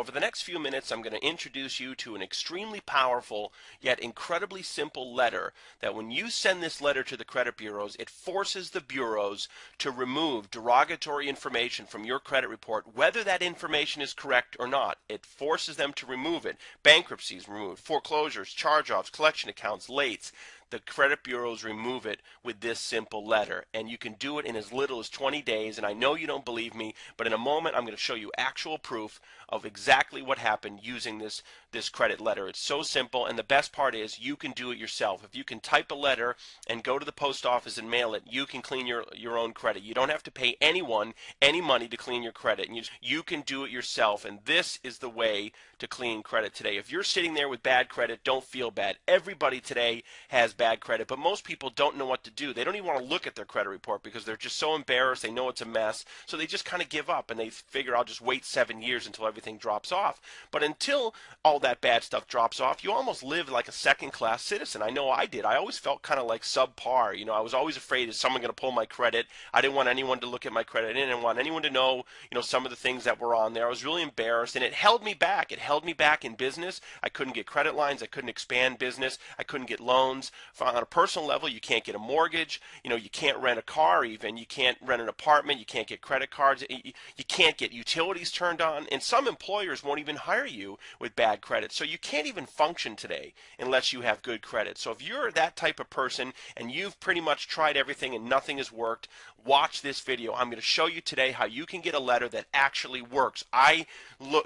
over the next few minutes, I'm going to introduce you to an extremely powerful yet incredibly simple letter that when you send this letter to the credit bureaus, it forces the bureaus to remove derogatory information from your credit report, whether that information is correct or not. It forces them to remove it. Bankruptcies removed, foreclosures, charge-offs, collection accounts, lates. The credit bureaus remove it with this simple letter, and you can do it in as little as 20 days. And I know you don't believe me, but in a moment I'm going to show you actual proof of exactly what happened using this credit letter. It's so simple, and the best part is you can do it yourself. If you can type a letter and go to the post office and mail it, you can clean your own credit. You don't have to pay anyone any money to clean your credit, and you can do it yourself. And this is the way to clean credit today. If you're sitting there with bad credit, don't feel bad. Everybody today has bad credit, but most people don't know what to do. They don't even want to look at their credit report because they're just so embarrassed. They know it's a mess, so they just kind of give up and they figure, I'll just wait 7 years until everything drops off. But until all that bad stuff drops off, you almost live like a second-class citizen. I know I did. I always felt kind of like subpar. You know, I was always afraid, is someone going to pull my credit? I didn't want anyone to look at my credit. I didn't want anyone to know, some of the things that were on there. I was really embarrassed, and it held me back. It held me back in business. I couldn't get credit lines. I couldn't expand business. I couldn't get loans. On a personal level, you can't get a mortgage. You can't rent a car even. You can't rent an apartment. You can't get credit cards. You can't get utilities turned on. And some employers won't even hire you with bad credit. So you can't even function today unless you have good credit. So if you're that type of person and you've pretty much tried everything and nothing has worked, watch this video. I'm going to show you today how you can get a letter that actually works. I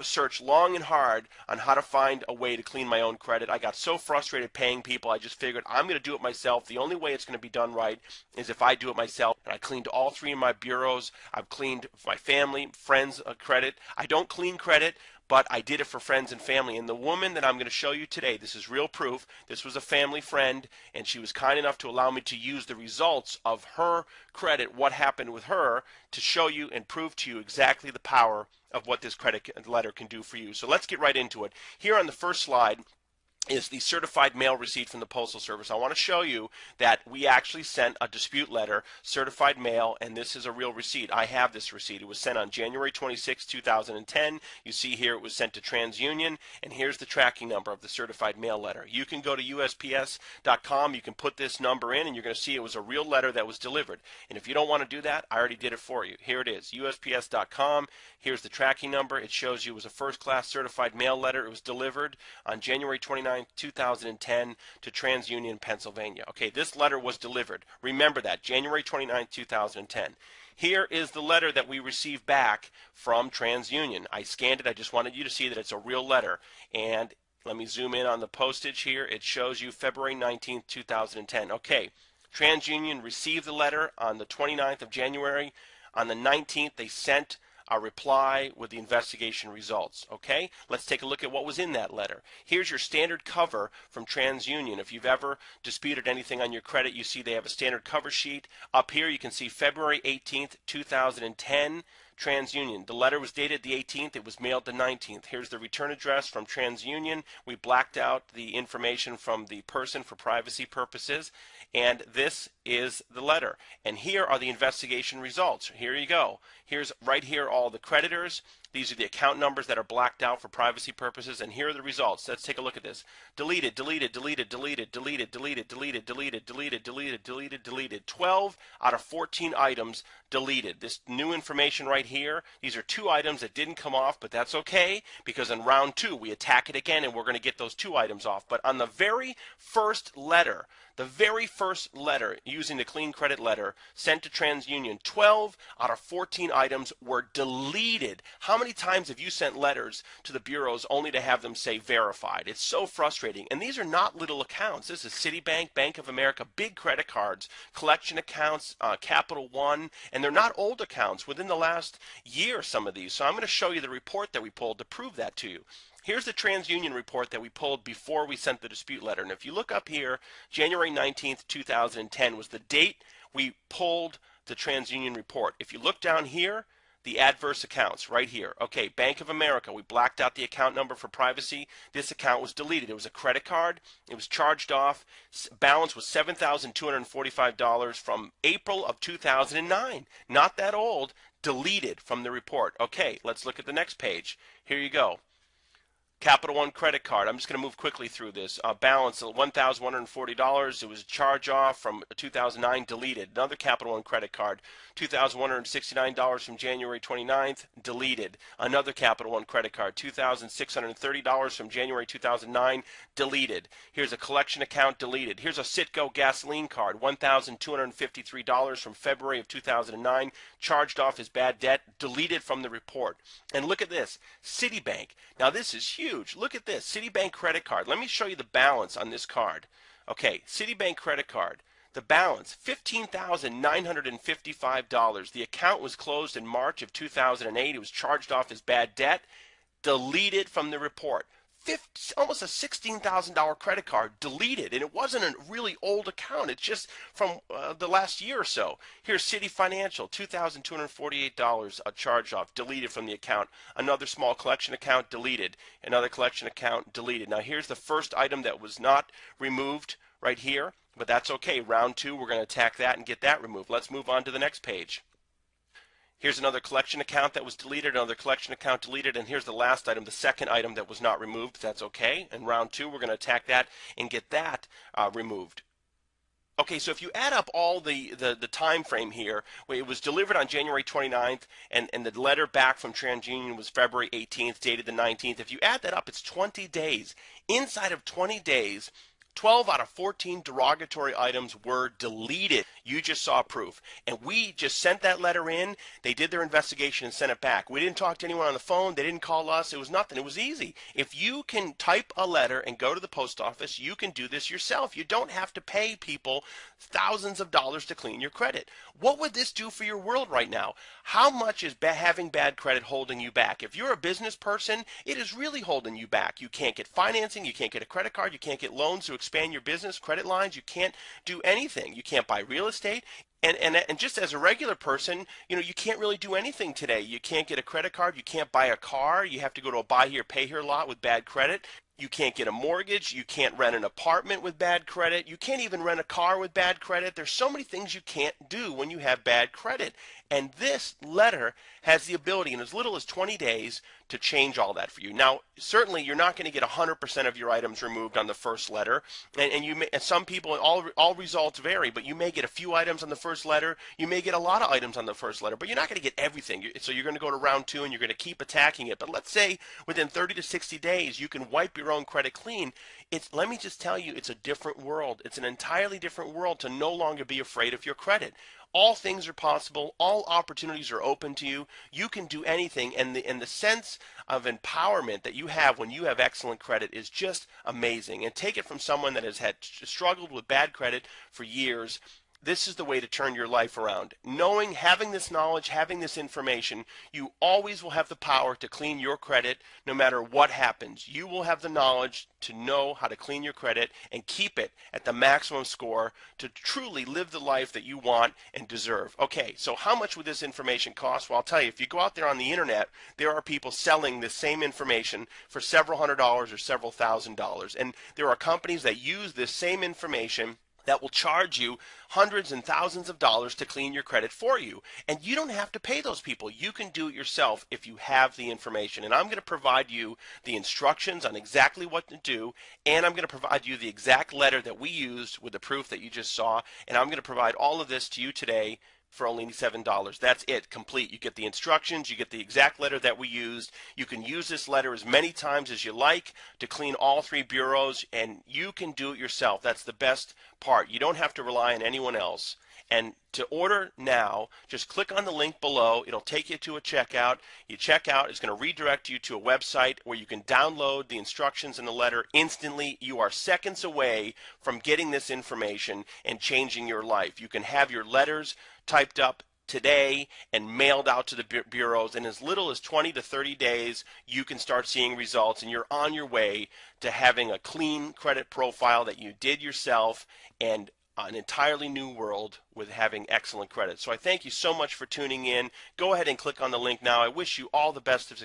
searched long and hard on how to find a way to clean my own credit. I got so frustrated paying people, I just figured I'm going to do it myself. The only way it's going to be done right is if I do it myself. And I cleaned all 3 of my bureaus. I've cleaned my family, friends' credit. I don't clean credit, but I did it for friends and family. And the woman that I'm going to show you today, this is real proof. This was a family friend, and she was kind enough to allow me to use the results of her credit, what happened with her, to show you and prove to you exactly the power of what this credit letter can do for you. So let's get right into it. Here on the first slide is the certified mail receipt from the Postal Service. I want to show you that we actually sent a dispute letter, certified mail, and this is a real receipt. I have this receipt. It was sent on January 26, 2010. You see here it was sent to TransUnion, and here's the tracking number of the certified mail letter. You can go to USPS.com, you can put this number in, and you're going to see it was a real letter that was delivered. And if you don't want to do that, I already did it for you. Here it is, USPS.com. Here's the tracking number. It shows you it was a first-class certified mail letter. It was delivered on January 29, 2010 to TransUnion, Pennsylvania. Okay, this letter was delivered. Remember that, January 29, 2010. Here is the letter that we received back from TransUnion. I scanned it. I just wanted you to see that it's a real letter. And let me zoom in on the postage here. It shows you February 19, 2010. Okay, TransUnion received the letter on the 29th of January. On the 19th, they sent a reply with the investigation results. Okay, let's take a look at what was in that letter. Here's your standard cover from TransUnion. If you've ever disputed anything on your credit, you see they have a standard cover sheet. Up here you can see February 18th, 2010. TransUnion. The letter was dated the 18th. It was mailed the 19th. Here's the return address from TransUnion. We blacked out the information from the person for privacy purposes. And this is the letter. And here are the investigation results. Here you go. Here's right here all the creditors. These are the account numbers that are blacked out for privacy purposes, and here are the results. Let's take a look at this. Deleted, deleted, deleted, deleted, deleted, deleted, deleted, deleted, deleted, deleted, deleted, deleted. 12 out of 14 items deleted. This new information right here, these are 2 items that didn't come off, but that's okay, because in round 2 we attack it again and we're going to get those 2 items off. But on the very first letter, using the clean credit letter sent to TransUnion, 12 out of 14 items were deleted. How many times have you sent letters to the bureaus only to have them say verified? It's so frustrating. And these are not little accounts. This is Citibank, Bank of America, big credit cards, collection accounts, Capital One, and they're not old accounts. Within the last year, some of these. So I'm going to show you the report that we pulled to prove that to you. Here's the TransUnion report that we pulled before we sent the dispute letter. And if you look up here, January 19th, 2010 was the date we pulled the TransUnion report. If you look down here, the adverse accounts right here. Okay, Bank of America, we blacked out the account number for privacy. This account was deleted. It was a credit card. It was charged off. Balance was $7,245 from April of 2009. Not that old. Deleted from the report. Okay, let's look at the next page. Here you go. Capital One credit card. I'm just going to move quickly through this. Balance of $1,140. It was a charge off from 2009, deleted. Another Capital One credit card, $2,169 from January 29th, deleted. Another Capital One credit card, $2,630 from January 2009, deleted. Here's a collection account, deleted. Here's a Citgo gasoline card, $1,253 from February of 2009, charged off as bad debt, deleted from the report. And look at this, Citibank. Now this is huge. Look at this, Citibank credit card. Let me show you the balance on this card. Okay, Citibank credit card. The balance, $15,955. The account was closed in March of 2008. It was charged off as bad debt, deleted from the report. Almost a $16,000 credit card, deleted, and it wasn't a really old account. It's just from the last year or so. Here's Citi Financial, $2,248, a charge off, deleted from the account. Another small collection account, deleted. Another collection account, deleted. Now here's the first item that was not removed right here, but that's okay. Round two, we're going to attack that and get that removed. Let's move on to the next page. Here's another collection account that was deleted, another collection account deleted, and here's the last item, the second item that was not removed. That's okay. In round two, we're going to attack that and get that removed. Okay, so if you add up all the time frame here, it was delivered on January 29th, and the letter back from TransUnion was February 18th, dated the 19th. If you add that up, it's 20 days. Inside of 20 days, 12 out of 14 derogatory items were deleted. You just saw proof. And we just sent that letter in. They did their investigation and sent it back. We didn't talk to anyone on the phone. They didn't call us. It was nothing. It was easy. If you can type a letter and go to the post office, you can do this yourself. You don't have to pay people thousands of dollars to clean your credit. What would this do for your world right now? How much is having bad credit holding you back? If you're a business person, it is really holding you back. You can't get financing. You can't get a credit card. You can't get loans to expand your business, credit lines. You can't do anything. You can't buy real estate. And just as a regular person, you can't really do anything today. You can't get a credit card. You can't buy a car. You have to go to a buy here, pay here lot with bad credit. You can't get a mortgage. You can't rent an apartment with bad credit. You can't even rent a car with bad credit. There's so many things you can't do when you have bad credit. And this letter has the ability in as little as 20 days to change all that for you. Now, certainly you're not going to get 100% of your items removed on the first letter. And some people, all results vary, but you may get a few items on the first letter. You may get a lot of items on the first letter, but you're not going to get everything. So you're going to go to round two and you're going to keep attacking it. But let's say within 30 to 60 days, you can wipe your own credit clean. Let me just tell you, it's a different world. It's an entirely different world to no longer be afraid of your credit. All things are possible. All opportunities are open to you. You can do anything, and the sense of empowerment that you have when you have excellent credit is just amazing. And take it from someone that has struggled with bad credit for years. This is the way to turn your life around. Having this knowledge, having this information, you always will have the power to clean your credit no matter what happens. You will have the knowledge to know how to clean your credit and keep it at the maximum score to truly live the life that you want and deserve. Okay, so how much would this information cost? Well, I'll tell you, if you go out there on the internet, there are people selling this same information for several $100s or several $1,000s. And there are companies that use this same information that will charge you hundreds and thousands of dollars to clean your credit for you. And you don't have to pay those people. You can do it yourself if you have the information. And I'm going to provide you the instructions on exactly what to do, and I'm going to provide you the exact letter that we used with the proof that you just saw, and I'm going to provide all of this to you today for only $7. That's it, complete. You get the instructions, you get the exact letter that we used. You can use this letter as many times as you like to clean all three bureaus, and you can do it yourself. That's the best part. You don't have to rely on anyone else. And to order now, just click on the link below. It'll take you to a checkout. You check out, it's going to redirect you to a website where you can download the instructions in the letter instantly. You are seconds away from getting this information and changing your life. You can have your letters typed up today and mailed out to the bureaus. In as little as 20 to 30 days, you can start seeing results, and you're on your way to having a clean credit profile that you did yourself and an entirely new world with having excellent credit. So I thank you so much for tuning in. Go ahead and click on the link now. I wish you all the best of success.